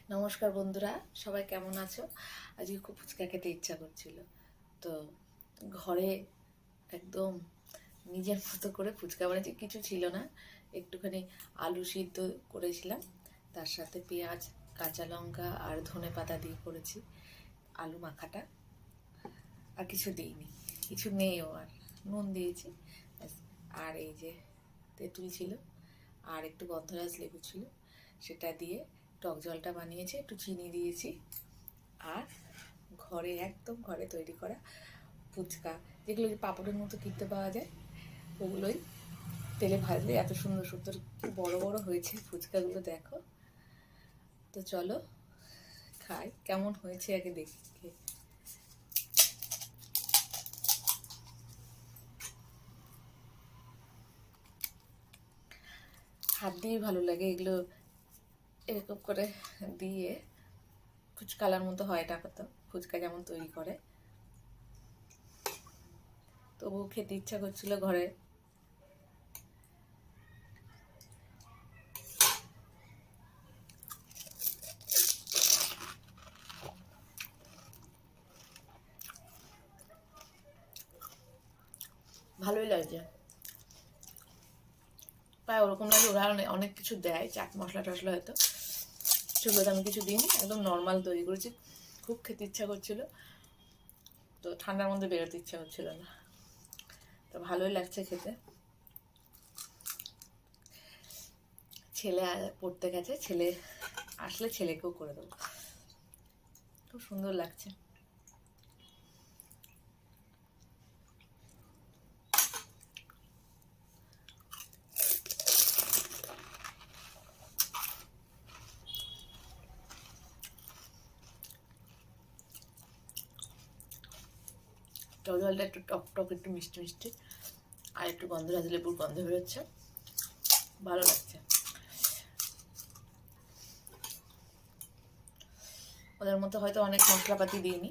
নমস্কার বন্ধুরা, সবাই কেমন আছো? আজকে খুব ফুচকা খেতে ইচ্ছা করছিল, তো ঘরে একদম নিজের মতো করে ফুচকা বানিয়েছি। কিছু ছিল না, একটুখানি আলু সিদ্ধ করেছিলাম, তার সাথে পেঁয়াজ, কাঁচা লঙ্কা আর ধনে পাতা দিয়ে করেছি আলু মাখাটা। আর কিছু দিইনি, কিছু নেইও, আর নুন দিয়েছি ব্যাস। আর এই যে তেঁতুল ছিল আর একটু গন্ধরাজ লেবু ছিল, সেটা দিয়ে টক জলটা বানিয়েছি, একটু চিনি দিয়েছি। আর একদম ঘরে তৈরি করা ফুচকা, যেগুলো পাঁপড়ের মতো কিনতে পাওয়া যায়, ওগুলোই তেলে ভাজলে এত সুন্দর সুন্দর কি বড় বড় হয়েছে ফুচকাগুলো, দেখো। তো চলো খাই, কেমন হয়েছে আগে দেখি। হাত দিয়ে ভালো লাগে এগুলো, এরকম করে দিয়ে ফুচকালার মতো হয়। এটা তো ফুচকা যেমন তৈরি করে, তবুও খেতে ইচ্ছা করছিল ঘরে। ভালোই লাগছে, প্রায় ওরকম লাগে। ওরা অনেক কিছু দেয়, চাট মশলা টশলা হয়তো, সেগুলো আমি কিছু দিইনি, একদম নর্মাল তৈরি করেছি। খুব খেতে ইচ্ছা করছিল, তো ঠান্ডার মধ্যে বেরোতে ইচ্ছা করছিল না, তো ভালোই লাগছে খেতে। ছেলে পড়তে গেছে, ছেলে আসলে ছেলেকেও করে দেবো। খুব সুন্দর লাগছে। টক জলটা একটু টক টক, একটু মিষ্টি মিষ্টি, আর একটু গন্ধরাজ লেবুর গন্ধ বেরোচ্ছে, ভালো লাগছে। ওদের মতো হয়তো অনেক মশলাপাতি দিইনি,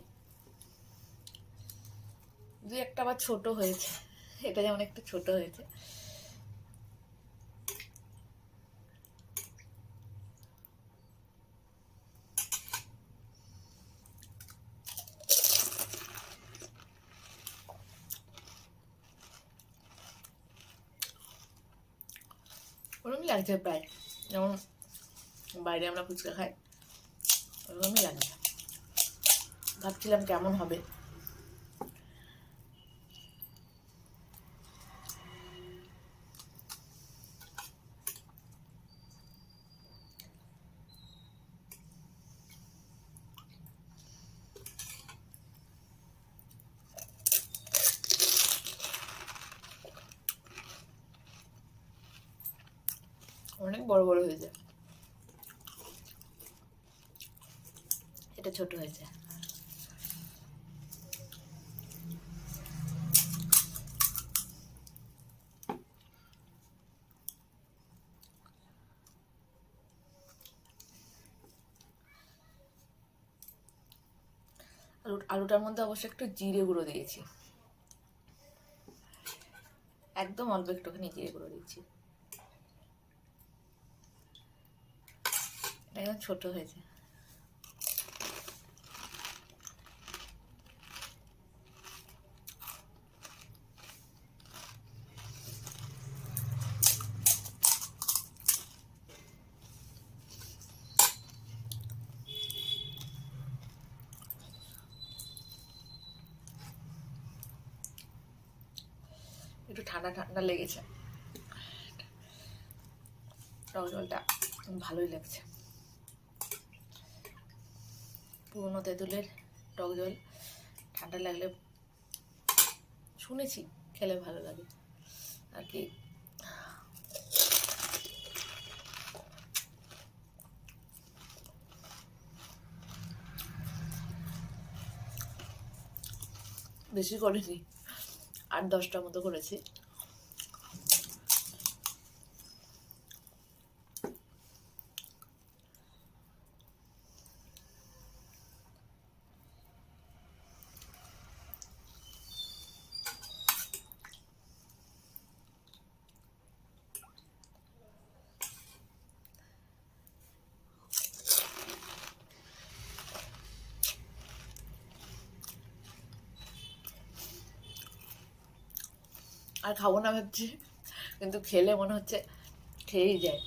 দুই একটা আবার ছোট হয়েছে, এটা যেমন একটু ছোট হয়েছে। ওরকমই লাগছে প্রায়, যেমন বাইরে আমরা ফুচকা খাই ওরকমই লাগছে। ভাবছিলাম কেমন হবে। অনেক বড় বড় হয়েছে, এটা ছোট হয়েছে। আলুটার মধ্যে অবশ্য একটু জিরে গুঁড়ো দিয়েছি, একদম অল্প একটুখানি জিরে গুঁড়ো দিয়েছি। এটা একদম ছোট হয়েছে। একটু ঠান্ডা ঠান্ডা লেগেছে, টক জলটা ভালোই লাগছে। পুরনো তেঁতুলের টক জল ঠান্ডা লাগলে শুনেছি খেলে ভালো লাগে আর কি। বেশি করিনি, 8-10টা মতো করেছি। আর খাবো না ভাবছি, কিন্তু খেলে মনে হচ্ছে খেয়েই যায়।